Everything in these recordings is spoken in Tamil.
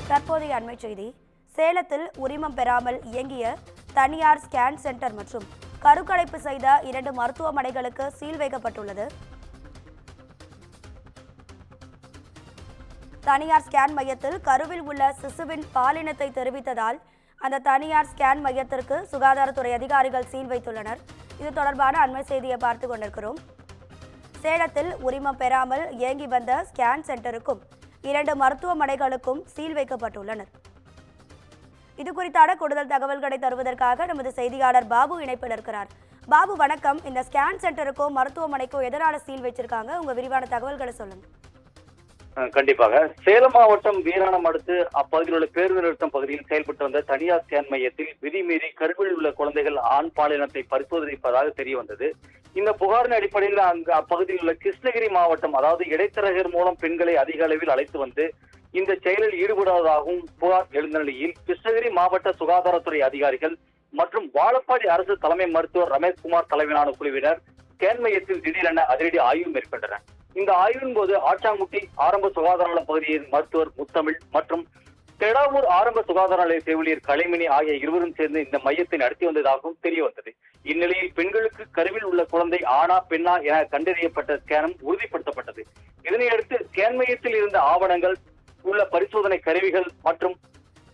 தற்போதைய அண்மை செய்தி. சேலத்தில் உரிமம் பெறாமல் இயங்கிய தனியார் ஸ்கேன் சென்டர் மற்றும் கருக்கலைப்பு செய்த 2 மருத்துவமனைகளுக்கு சீல் வைக்கப்பட்டுள்ளது. தனியார் ஸ்கேன் மையத்தில் கருவில் உள்ள சிசுவின் பாலினத்தை தெரிவித்ததால் அந்த தனியார் ஸ்கேன் மையத்திற்கு சுகாதாரத்துறை அதிகாரிகள் சீல் வைத்துள்ளனர். இது தொடர்பான அண்மை செய்தியை பார்த்து கொண்டிருக்கிறோம். சேலத்தில் உரிமம் பெறாமல் இயங்கி வந்த ஸ்கேன் சென்டருக்கும் 2 மருத்துவமனைகளுக்கும் சீல் வைக்கப்பட்டுள்ளனர். இது குறித்தான கூடுதல் தகவல்களை தருவதற்காக நமது செய்தியாளர் பாபு இணைப்பில் இருக்கிறார். பாபு வணக்கம். இந்த ஸ்கேன் சென்டருக்கும் மருத்துவமனைக்கும் எதனால சீல் வச்சிருக்காங்க? உங்க விரிவான தகவல்களை சொல்லுங்க. கண்டிப்பாக. சேலம் மாவட்டம் வீராணம் அடுத்து அப்பகுதியில் உள்ள பேருந்து நிறுத்தம் பகுதியில் செயல்பட்டு வந்த தனியார் ஸ்கேன் மையத்தில் விதிமீறி கருவில் உள்ள குழந்தைகள் ஆண் பாலினத்தை பரிசோதிப்பதாக தெரிய வந்தது. இந்த புகாரின் அடிப்படையில் அங்கு அப்பகுதியில் உள்ள கிருஷ்ணகிரி மாவட்டம், அதாவது இடைத்தரகர் மூலம் பெண்களை அதிக அளவில் அழைத்து வந்து இந்த செயலில் ஈடுபடுவதாகவும் புகார் எழுந்த நிலையில் கிருஷ்ணகிரி மாவட்ட சுகாதாரத்துறை அதிகாரிகள் மற்றும் வாழப்பாடி அரசு தலைமை மருத்துவர் ரமேஷ்குமார் தலைமையிலான குழுவினர் ஸ்கேன் மையத்தில் திடீரென அதிரடி ஆய்வு மேற்கொண்டனர். இந்த ஆய்வின் போது ஆச்சாங்குட்டி ஆரம்ப சுகாதார நல பகுதியின் மருத்துவர் முத்தமிழ் மற்றும் தெடாவூர் ஆரம்ப சுகாதார நிலைய செவிலியர் கலைமணி ஆகிய இருவரும் சேர்ந்து இந்த மையத்தை நடத்தி வந்ததாகவும் தெரிய வந்தது. இந்நிலையில் பெண்களுக்கு கருவில் உள்ள குழந்தை ஆணா பெண்ணா என கண்டறியப்பட்ட ஸ்கேனும் உறுதிப்படுத்தப்பட்டது. இதனையடுத்து ஸ்கேன் மையத்தில் இருந்த ஆவணங்கள் உள்ள பரிசோதனை கருவிகள் மற்றும்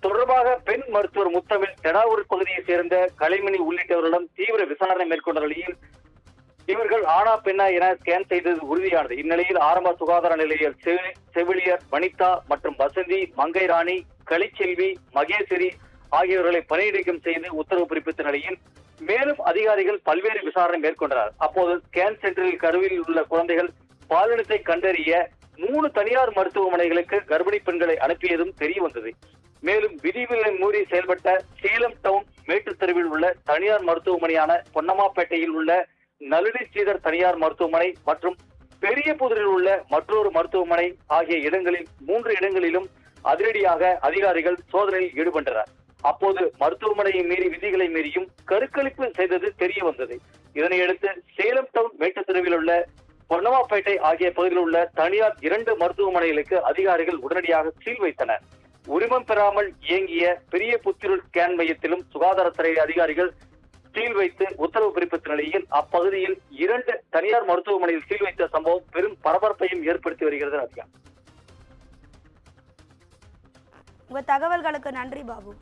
தொடர்பாக பெண் மருத்துவர் முத்தமிழ், தெடாவூர் பகுதியைச் சேர்ந்த கலைமணி உள்ளிட்டவர்களிடம் தீவிர விசாரணை மேற்கொண்ட நிலையில் இவர்கள் ஆணா பெண்ணா என ஸ்கேன் செய்தது உறுதியானது. இந்நிலையில் ஆரம்ப சுகாதார நிலைய செவிலியர் வனிதா மற்றும் வசந்தி, மங்கை ராணி, கலிச்செல்வி, மகேஸ்வரி ஆகியோர்களை பணியிடக்கம் செய்து உத்தரவு பிறப்பித்த நிலையில் மேலும் அதிகாரிகள் பல்வேறு விசாரணை மேற்கொண்டனர். அப்போது ஸ்கேன் சென்டரில் கருவில் உள்ள குழந்தைகள் பாலினத்தை கண்டறிய 3 தனியார் மருத்துவமனைகளுக்கு கர்ப்பிணி பெண்களை அனுப்பியதும் தெரிய வந்தது. மேலும் விதிவிலை மீறி செயல்பட்ட சேலம் டவுன் மேட்டுத்தெருவில் உள்ள தனியார் மருத்துவமனையான பொன்னம்மாப்பேட்டையில் உள்ள நளினி ஸ்ரீதர் தனியார் மருத்துவமனை மற்றும் பெரிய புதூரில் உள்ள மற்றொரு மருத்துவமனை ஆகிய இடங்களில் 3 இடங்களிலும் அதிரடியாக அதிகாரிகள் சோதனையில் ஈடுபட்டனர். அப்போது மருத்துவமனையை மீறி விதிகளை மீறியும் கருக்கலைப்பு செய்தது தெரிய வந்தது. இதனையடுத்து சேலம் டவுன் மேட்டுத்தெருவில் உள்ள பொன்னம்மாப்பேட்டை ஆகிய பகுதியில் உள்ள தனியார் 2 மருத்துவமனைகளுக்கு அதிகாரிகள் உடனடியாக சீல் வைத்தனர். உரிமம் பெறாமல் இயங்கிய பெரிய புத்தூர் ஸ்கேன் மையத்திலும் சுகாதாரத்துறை அதிகாரிகள் சீல் வைத்து உத்தரவு பிறப்பித்த நிலையில் அப்பகுதியில் 2 தனியார் மருத்துவமனையில் சீல் வைத்த சம்பவம் பெரும் பரபரப்பையும் ஏற்படுத்தி வருகிறது. அதிகம் உங்க தகவல்களுக்கு நன்றி பாபு.